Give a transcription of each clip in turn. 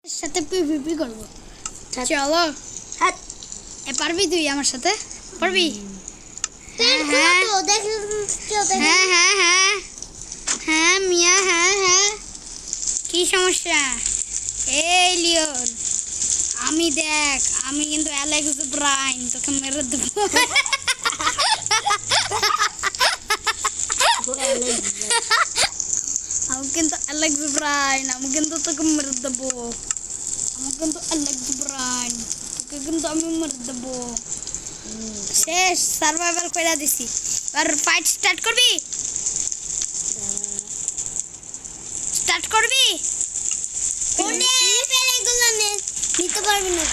সাথে পিপিপি করব। চলো হ্যাঁ পারবি তুই আমার সাথে পারবি? হ্যাঁ হ্যাঁ হ্যাঁ হ্যাঁ হ্যাঁ হ্যাঁ মিয়া হ্যাঁ হ্যাঁ কি সমস্যা? এই লিওন আমি দেখ আমি কিন্তু অ্যালেক্স ব্রাইন তোকে মেরে দেবো। আমি কিন্তু অ্যালেক্স ব্রাইন আমি কিন্তু তোকে মেরে দেবো। আমি কিন্তু অ্যালেক্স ব্রাইন তোকে কিন্তু আমি মেরে দেবো। শেষ সার্ভাইভাল করে দিছি। আর ফাইট স্টার্ট করবি? স্টার্ট করবি? নিতে পারবি না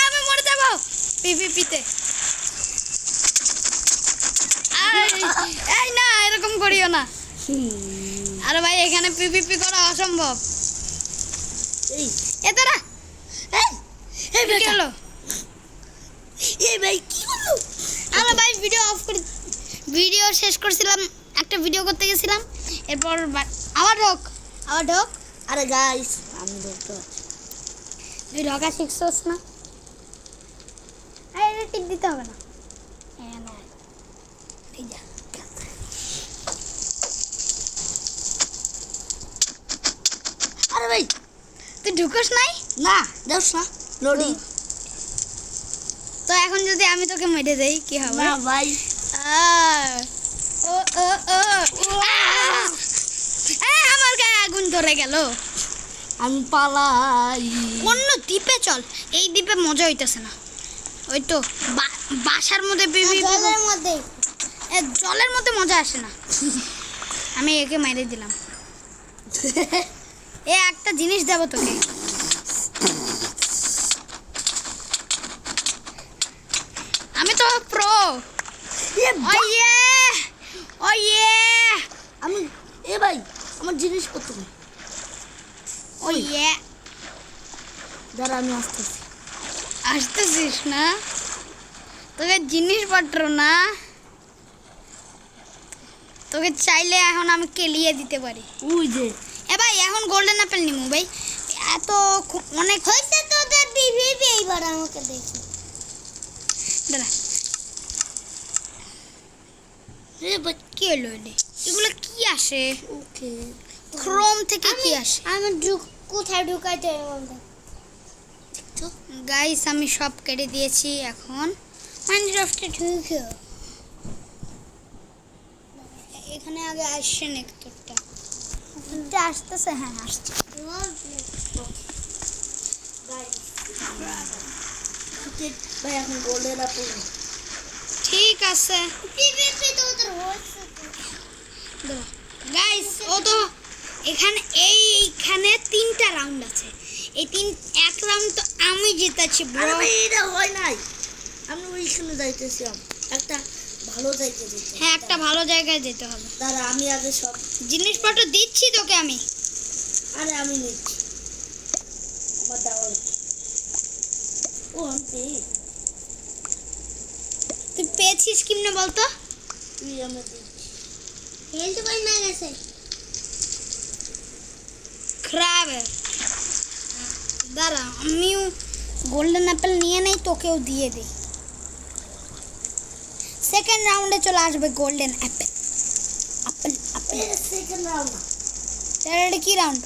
আমি মরে যাবো পিপিপিতে। এই না এরকম করিও না। আরে ভাই এখানে পিপিপি করা অসম্ভব। এ তারা কি হলো? এই ভাই কি হলো? আমরা ভাই ভিডিও অফ করে ভিডিও শেষ করছিলাম, একটা ভিডিও করতে গেছিলাম, এরপর আবার ঢোক আরে গাইস আমি দেখতে তুই ঢোকা শিখছস না? আরে টিপ দিতে হবে না। হ্যাঁ না ঠিক আছে। আরে ভাই তুই ঢুকস নাই? না দেখছ না লোডিং। তো এখন যদি আমি তোকে মেরে দেই কি হবে? না ভাই ও ও ও আমার গায়ে আগুন ধরে গেল। আমি পালাই। অন্য দ্বীপে চল, এই দ্বীপে মজা হইতেছে না। ওই তো বাসার মধ্যে জলের মধ্যে জলের মধ্যে মজা আসে না। আমি একে মেরে দিলাম। এ একটা জিনিস দেব তোকে। আমি তো প্রো। আমি এ ভাই আমার জিনিসপত্র দাঁড়া আমি আসতেছিস না? তোকে জিনিসপত্র না, তোকে চাইলে এখন আমি কেলিয়ে দিতে পারি। ওই যে এ ভাই এখন গোল্ডেন অ্যাপেল নিমু ভাই। এত অনেক হইছে তোদের বিবিবি এইবার আমাকে দেখি। দাঁড়া রে ভাই কি হলো রে? এগুলো কি আসে? ওকে ক্রোম থেকে কি আসে? আমি কোথায় ঢুকাইতে বলতে তো গাইস আমি সব কেটে দিয়েছি। এখন মাইনক্রাফটে ঢুকে এখানে আগে আসছে নেক্টরটা আসতেছে। হ্যাঁ আসছে। ভাই এখন গোল্ডেন অ্যাপেল ঠিক আছে গাইস ও তো এইখানে 3টা রাউন্ড আছে। এই এক রাউন্ড তো আমি জিতেছি ব্রো। আরে এটা হয় নাই, আমি ওইখানে যাইতেছিলাম একটা ভালো জায়গায় যেতে। হ্যাঁ একটা ভালো জায়গায় যেতে হবে। দাঁড়া আমি আগে সব জিনিসপত্র দিচ্ছি তোকে আমি। আরে আমি নিচ্ছি আমার দাও। ও আমি তুই পেয়েছিস কিমনে বলতো? তুই আমার দিচ্ছি হেলতে পাই না গেছে ক্রাবে। দাঁড়া আমিও গোল্ডেন অ্যাপেল নিয়ে নেই, তোকেও দিয়ে দিই। সেকেন্ড রাউন্ডে চলে আসবে golden Apple. Apple Apple second round এটা কি রাউন্ড?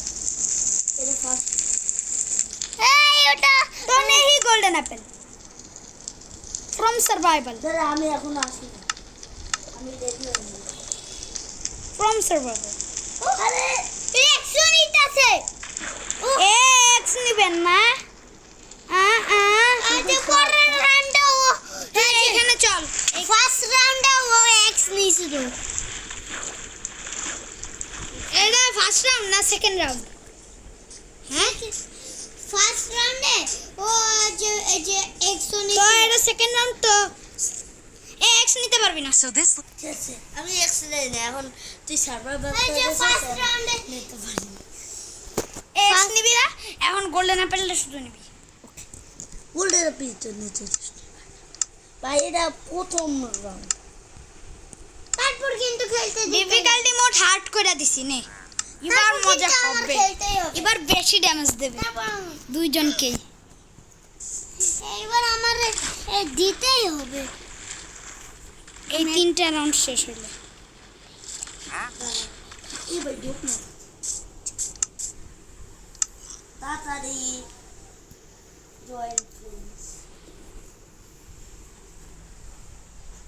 এটা ফার্স্ট। এই ওটা তো নেই গোল্ডেন অ্যাপেল ফ্রম সার্ভাইভাল। দাঁড়া আমি এখন আসি না, আমি দেখি ফ্রম সার্ভাইভাল। আরে এক্স নিতেছে। এক্স নিবেন না? আচ্ছা পরের রাউন্ডে ও এখানে চল। ফার্স্ট রাউন্ডে ও এক্স নিছিল। এটা ফার্স্ট রাউন্ড না সেকেন্ড রাউন্ড? হ্যাঁ ফার্স্ট রাউন্ডে ও যে এক্স তো নিছিল। এটা সেকেন্ড রাউন্ড তো এক্স নিতে পারবি না। আমি এক্স নেই না এখন তুই সার্ভাইভাল করে ফার্স্ট রাউন্ডে নিতে পারি। এক্স নিবি না? এখন গোল্ডেন অ্যাপেলটা শুধু নিবি। গোল্ডেন অ্যাপেল তো নিতে ভাই এটা প্রথম রাউন্ড, তারপর কিন্তু খেলতে ডিফিকাল্টি মোড হার্ড করে দিছি নে। এবার মজা হবে, এবার বেশি ড্যামেজ দেবে দুইজনকেই। এবার আমার দিতেই হবে। এই 3টা রাউন্ড শেষ হলো। এবার ঢুক না তাড়াতাড়ি জয়েন প্লিজ।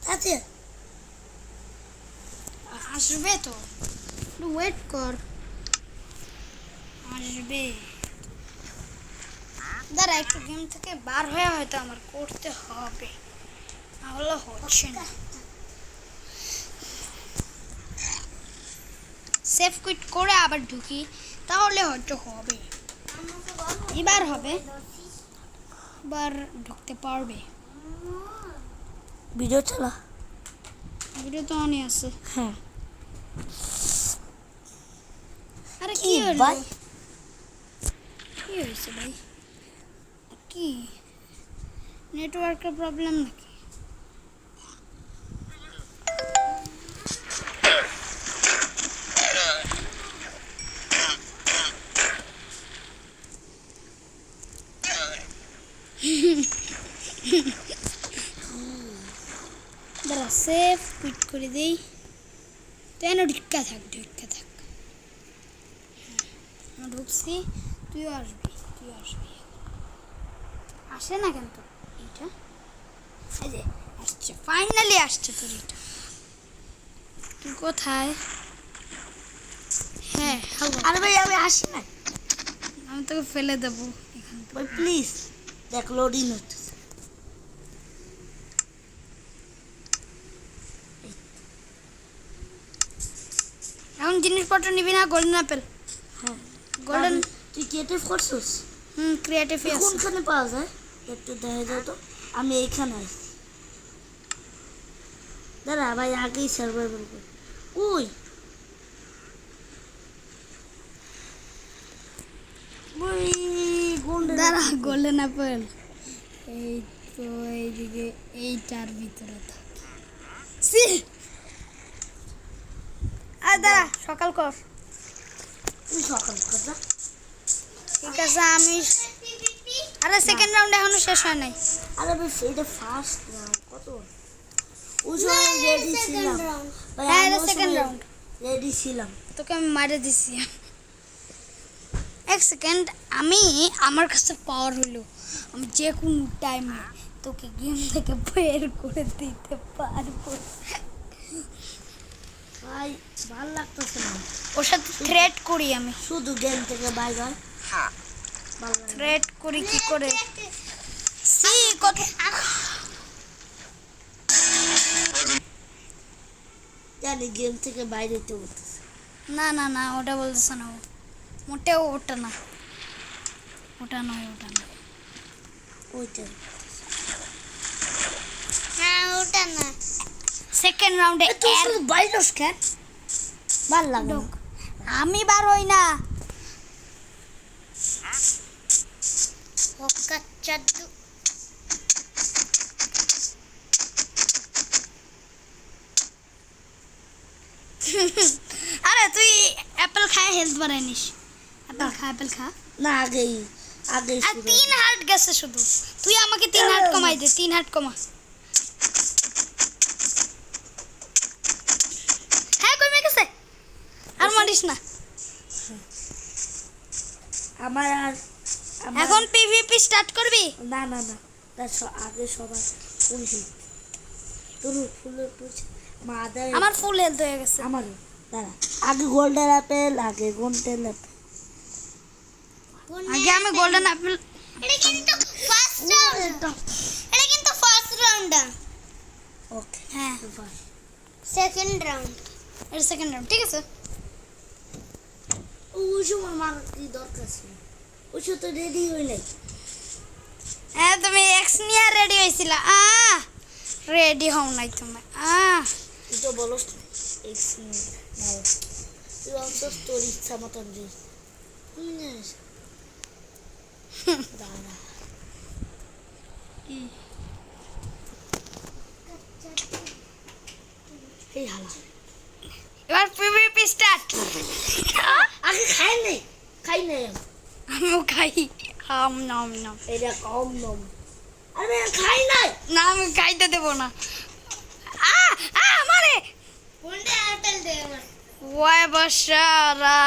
তাতে আসবে তো, ওয়েট কর, আসবে। দাঁড়া একটু গেম থেকে বার হয়ে হয়তো আমার করতে হবে, নাহলে হচ্ছে না। সেভ কুইট করে আবার ঢুকি, তাহলে হয়তো হবে। এবার হবে, এবার ঢুকতে পারবে। ভিডিও চালা। ভিডিও তো অনই আছে। হ্যাঁ আরে কি কি হলো ভাই? কি হয়েছে ভাই? কি নেটওয়ার্কের প্রবলেম নাকি? দাঁড়া সেভ কুইট করে দেই, তেন ঢিক্কা থাক, ঢিক্কা থাক। আমি ঢুকছি, তুইও আসবি, তুইও আসবি। আসে না কেন তোর এইটা? এই যে আসছে, ফাইনালি আসছে তোর এটা। তুই কোথায়? হ্যাঁ হ্যালো, আরে ভাই আমি আসি না আমি তোকে ফেলে দেবো এখান থেকে। ভাই প্লিজ। দেখ লোডিং হচ্ছে। এখন জিনিসপত্র নিবি না? গোল্ডেন অ্যাপেল, হ্যাঁ গোল্ডেন, তুই ক্রিয়েটিভ করছিস? ক্রিয়েটিভ আছে। কোনখানে পাওয়া যায় একটু দেখা যায় তো। আমি এইখানে আসছি। দাঁড়া ভাই আগেই সার্ভাইভাল করি। ওই ওই গোল্ডেন দাঁড়া গোল্ডেন অ্যাপেল, এই তো এইদিকে এইটার ভিতরে থাকে। সি আর দাঁড়া সকাল কর। তুই সকাল কথা। ঠিক আছে আমি, আরে সেকেন্ড রাউন্ড এখনো শেষ হয় নাই। আরে ভাই এটা ফার্স্ট রাউন্ড কত? ওই সময় রেডি ছিলাম ভাই। হ্যাঁ আমি এটা সেকেন্ড রাউন্ড, রেডি ছিলাম। তোকে আমি মারে দিছি। এক সেকেন্ড, আমি আমার কাছে পাওয়ার হলো, আমি যে কোনো টাইমে তোকে গেম থেকে বের করে দিতে পারবো। ভাই ভাল লাগতেছে না। ওর সাথে থ্রেট করি আমি, শুধু গেম থেকে বাইরে হয়। ভালো লাগে না। থ্রেট করি কি করে? সি কত জানি গেম থেকে বাইরে তো বলতেছে। না না না, ওটা বলতেছে না ও, মোটেও ওটা না, ওটা নয়, ওটা নয়। ওইটা হ্যাঁ ওটা না। সেকেন্ড রাউন্ডে তুই শুধু বাইরে স্ক্যান ভাল লাগে না। আমি বার হই না। আরে তুই অ্যাপেল খায় হেলথ বাড়ায় নিস। অ্যাপেল খা, অ্যাপেল খা। না আগেই আগেই আর শুরু 3 হার্ট গেছে শুধু। তুই আমাকে 3 হার্ট কমাই দে, 3 হার্ট কমা। হ্যাঁ কমে গেছে, আর মারিস না। আমার আর আমার- এখন পিভিপি স্টার্ট করবি? না না না তার আগে সবার ফুল হিল তোর ফুলের পুছে মা দেয়। আমার ফুল হেলথ হয়ে গেছে। আমারও দাঁড়া আগে গোল্ডেন অ্যাপেল, আগে গোল্ডেন অ্যাপেল। আগে আমি গোল্ডেন অ্যাপেল। এটা কিন্তু ফার্স্ট রাউন্ড। এটা কিন্তু ফার্স্ট রাউন্ড। ওকে হ্যাঁ সেকেন্ড রাউন্ড। এটা সেকেন্ড রাউন্ড, ঠিক আছে। ওই সময় মার কি দরকার ছিল? ওই সময় তো রেডি হই নাই। হ্যাঁ তুমি এক্স নিয়ে রেডি হয়েছিল। রেডি হও নাই তুমি। তুই তো বলস এক্স না, তুই অবশ্য তোর ইচ্ছা মতন দিস। দাঁড়া এই হালা এবার পিভিপি স্টার্ট। আগে খাই নাই আমিও খাই। আম নাম নাম। এটা কম নম আমি খাই নাই না আমি খাইতে দেবো না। মারে কোনটা আপেল দে আমার ওয়াই বসারা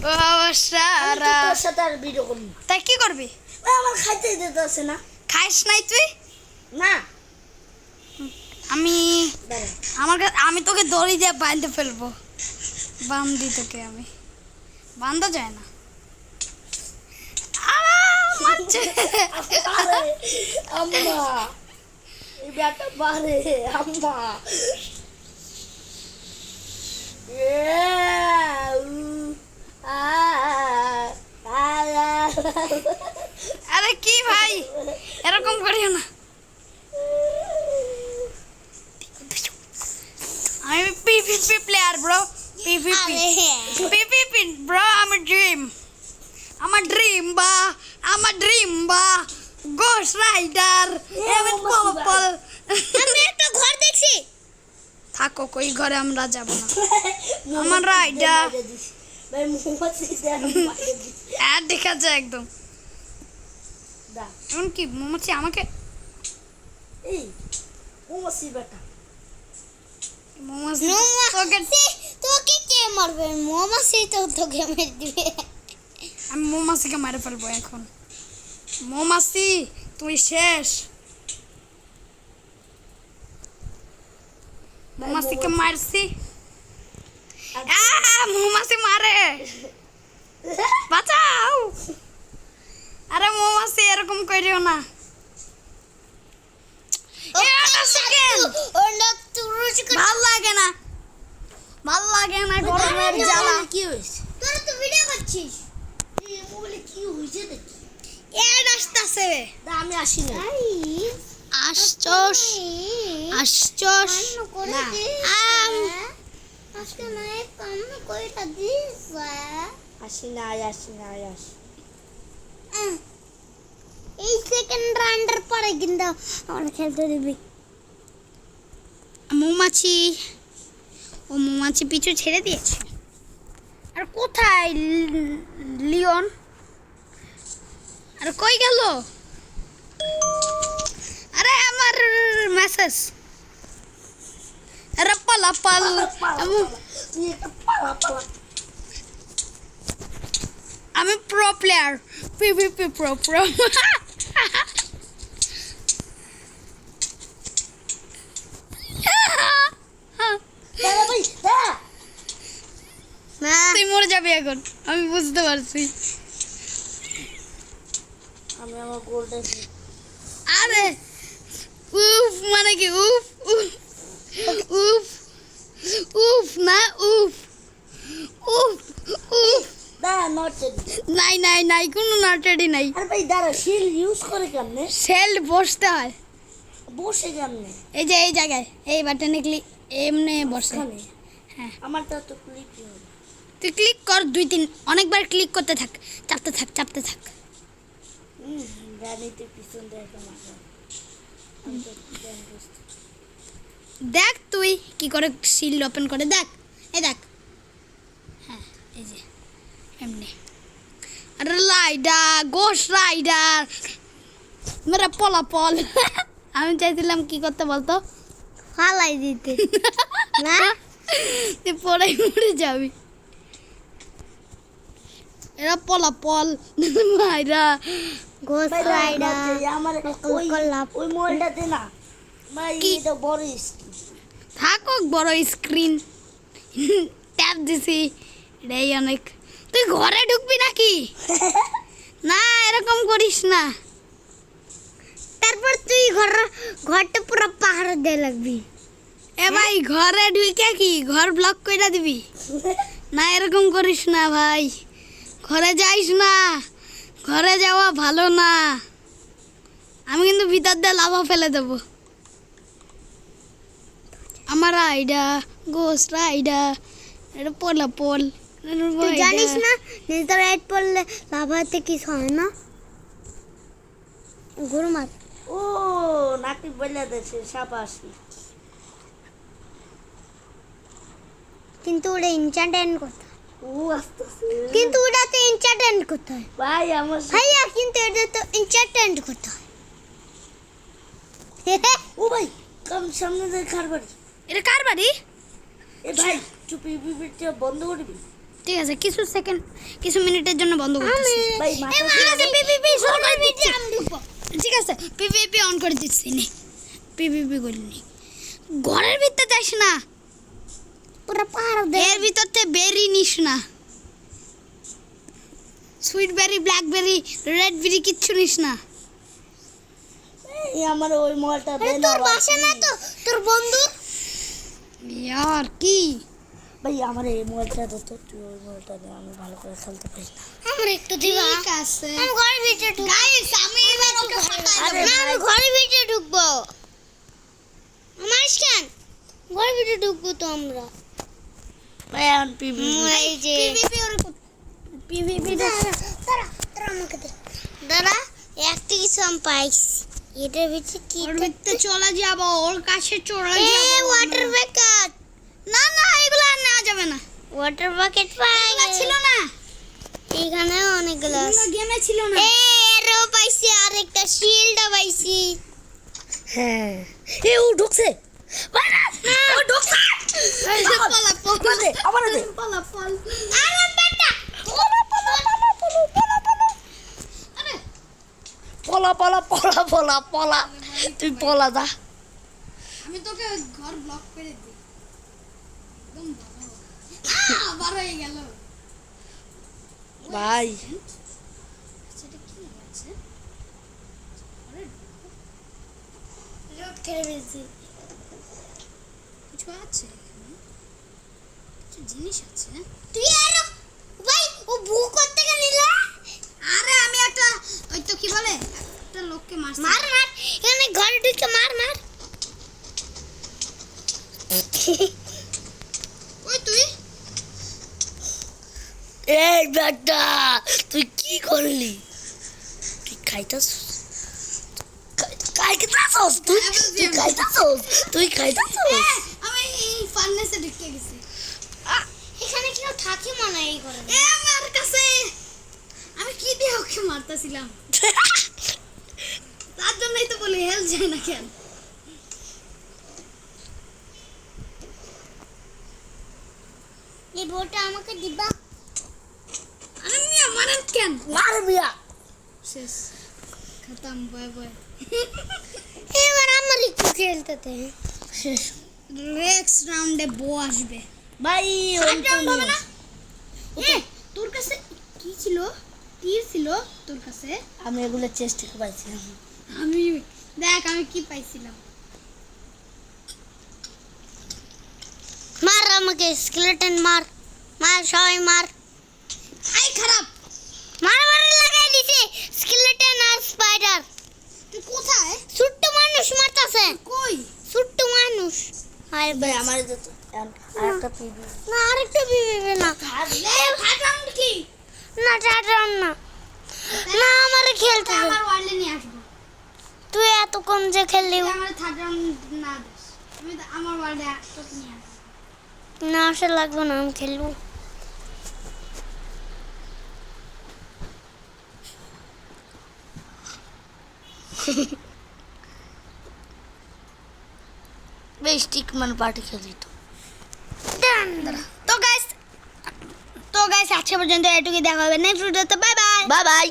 বসারা। তোর সাথে আর ভিডিও করব তাই কি করবি? আমার খাইতে দিতেছে না খাইস নাই তুই? না আমি দাঁড়া আমি তোকে দড়ি দিয়ে বাঁধতে ফেলবো। বান্ধি তোকে আমি। বান্ধা যায় না। মারছে। আম্মা এই ব্যাটা বারে আম্মা আরে কি ভাই এরকম করিও না। আমি PPP player bro. PPP PPP bro. আমার ড্রিম বা গোস্ট রাইডার এমন পল। আমি একটা ঘর দেখছি। থাকো কই ঘরে আমরা যাব না। আমার রাইডার ভাই মোমবাতি দেন অ্যাড দেখাচ্ছে একদম। দা এমন কি মোমবাতি আমাকে এই মোমবাতি বেটা তোকে কে মারবে? মৌমাছি তো তোকে মেরে দিবে। আমি মৌমাছিকে মারে ফেলবো এখন। মৌমাছি তুই শেষ। মৌমাছিকে মারছি। মৌমাছি মারে বাঁচাও। আরে মৌমাছি এরকম করিও না। ভাল লাগে না গরমের জ্বালা। কি হইছে তোরা তো ভিডিও করছিস। এই মোবাইলে কি হইছে দেখি এড আসতেছে। দা আমি আসি না আসছস আসছস না আজকে নাই কাম কইটা দিস আসি না আসি এই সেকেন্ড রাউন্ডের পরে কিন্তু আমরা খেলতে দিবি। মৌমাছি পিছু ছেড়ে দিয়েছে। আর কোথায় লিওন? আর কই গেল? আরে আমার মেসেজ। আরে পালাপাল। তুই একটা পালা আমি প্রো প্লেয়ার। PPP pro. দাঁড়া ভাই দাঁড়া তুই মরে যাবি এখন আমি বুঝতে পারছি। আমি আমার গোলটা আরে উফ মানে কি উফ উফ উফ উফ না উফ উফ উফ। দাঁড়া নট নাই কোনো নাটারি নাই। আরে ভাই দাঁড়া শিল ইউজ করে কেমনে সেল বসতে হয়। বসে কেমনে এই যে এই জায়গায় এই বাটনে ক্লিক এমনি বসে। এখানে হ্যাঁ আমারটা তো ক্লিক হবে তুই ক্লিক কর 2-3 অনেকবার ক্লিক করতে থাক। চাপতে থাক। জানিতে পিছন দেখে মাথা আমি তো জানি বুঝতে দেখ তুই কি করে সিল ওপেন করে দেখ। এই দেখ। হ্যাঁ এই যে এমনি। আরে গোস্ট রাইডার মেরা পলাপল। আমি চাইছিলাম কি করতে বলতো ফালাই দিতে। না তুই পরে মরে যাবি। এরা পলাপল মাইরা গোস্ট রাইডার। আমার ওই মোবাইলটাতে না ভাই কি? এটা বড় স্ক্রিন থাকুক বড় স্ক্রিন। ট্যাপ দিছি এটাই অনেক। তুই ঘরে ঢুকবি নাকি? না এরকম করিস না। তারপর তুই ঘরটা পুরো পাহাড় দিয়ে লাগবি। এ ভাই ঘরে ঢুকে কি ঘর ব্লক করে দিবি? না এরকম করিস না ভাই। ঘরে যাইস না। ঘরে যাওয়া ভালো না। আমি কিন্তু ভিতর দিয়ে লাভা ফেলে দেবো। আমার রাইডা গোস্ট রাইডা এটা পলাপল। তুই জানিস না নিজের রাইড পড়লে লাভাতে কিছু হয় না। ঘুর মার। ও নাকি বলে দেছে সাবাসি কিন্তু ওটা ইনচার্টেন্ট করতে হয়। ও আসতেছে কিন্তু ওটাতে ইনচার্টেন্ট করতে হয় ভাই আমার ভাইয়া, কিন্তু এটা তো ইনচার্টেন্ট করতে হয়। ও ভাই কাম সামনে দিয়ে কার বাড়ি? এটা কার বাড়ি? এ ভাই চুপি পিপিটা বন্ধ করবি? ঠিক আছে, কিছু মিনিটের জন্য বন্ধ করতেছি। ভাই মাথা ঠিক আছে, পিপিপি শুরু করে দিচ্ছি। ঠিক আছে, পিপিপি অন করে দিচ্ছি। নে পিপিপি করলি, ঘরের ভিতরে যাস না, পুরো পাহাড় দে, এর ভিতর থেকে বেরি নিস না। সুইট বেরি, ব্ল্যাকবেরি, রেড বেরি কিচ্ছু নিস না। এই আমার ওই মোবাইলটা দে না তোর বাসা না তো, তোর বন্ধু। ইয়ার কি ভাই আমার এই মোবাইলটা তো তুই ওই মোবাইলটা দে, আমি ভালো করে খেলতে পারি না। আমার একটু দিবা? ঠিক আছে, আমি ঘরের ভিতরে ঢুকবো। গাইস, আমি এবার ওকে ফাটাই দেব। না, আমি ঘরের ভিতরে ঢুকবো। মারিস কেন? ঘরের ভিতরে ঢুকবো তো আমরা। ভাই এখন পিপি এই যে পিপিপি ওর পিপিপি দাঁড়া আমাকে দে। দাঁড়া, একটা কিছু আমি পাইছি। এটার ভিতরে কি? ওর ভিতরে চলে যাব, ওর কাছে চলে যাব। এই ওয়াটার বাকেট। না না, এগুলো আর নেওয়া যাবে না। ওয়াটার বাকেট পাই ছিল না এখানে, অনেকগুলো আছে। গেমে ছিল না। এরও পাইছি, আরেকটা শিল্ডও পাইছি। হ্যাঁ এ ও ঢুকছে ভাই না ও ঢুকছে পালা পালা দে আমার দে পালা পালা। আরে বেটা, পালা পালা পালা পালা। আরে পলা পলা পলা পলা পলা তুই পলা যা। আমি তোকে ঘর ব্লক করে দিই একদম। বার হয়ে গেল ভাই। সেটা কি আছে? আরে লোড করে ফেলছি। কিছু আছে এখানে, কিছু জিনিস আছে। তুই আর ভাই ও ভুল করতে গেলিলা। আরে আমি একটা ওই তো কি বলে, একটা লোককে মারছি। মার মার, এখানে ঘরে ঢুকে মার মার। ওই তুই এই বেটা তুই কি করলি? তুই খাইতাছস তুই তুই খাইতাছস তুই খাইতাছস। আমি এই ফার্নেসে ঢুকে গেছি। এখানে কেউ থাকি মনে এই করে। আমার কাছে আমি কি দিয়ে ওকে মারতেছিলাম, তার জন্যই তো বলি হেল্প যায় না কেন। এই বউটা আমাকে দিবা? আরে মিয়া মারেন কেন? মার মিয়া শেষ, খতম, বাই বাই। এবার আমার একটু খেলতে দে। শেষ নেক্সট রাউন্ডে বউ আসবে। ভাই ওই তো রাউন্ড হবে না? তোর কাছে কি ছিল? তীর ছিল তোর কাছে? আমি এগুলো চেস্ট থেকে পাইছিলাম। আমি দেখ আমি কি পাইছিলাম। মার আমাকে, স্কেলেটন মার মার, সবাই মার। আই খারাপ, মারামারি লাগাই দিছে স্কেলেটন আর স্পাইডার। তুই কোথায়? ছোট্ট মানুষ মারতাছে। কই ছোট্ট মানুষ? আরে ভাই আমার তো আরেকটা পিবি না, আরেকটা বিবে না। থার্ড রাউন্ড কি? না থার্ড রাউন্ড না, না আমার খেলতে দে। আমার ওয়ার্ল্ডে নিয়ে আসবো। তুই এত কম যে খেললি, আমার থার্ড রাউন্ড না দিস। আমি আমার ওয়ার্ল্ডে তোকে নিয়ে আসবো। না আসা লাগবে না, আমি খেলবো। বেশ ঠিক মানে পার্টি খেলি তো। তো গাইস আজকে পর্যন্ত এটুকুই, দেখা হবে নেক্সট ভিডিওতে। Bye bye. Bye bye.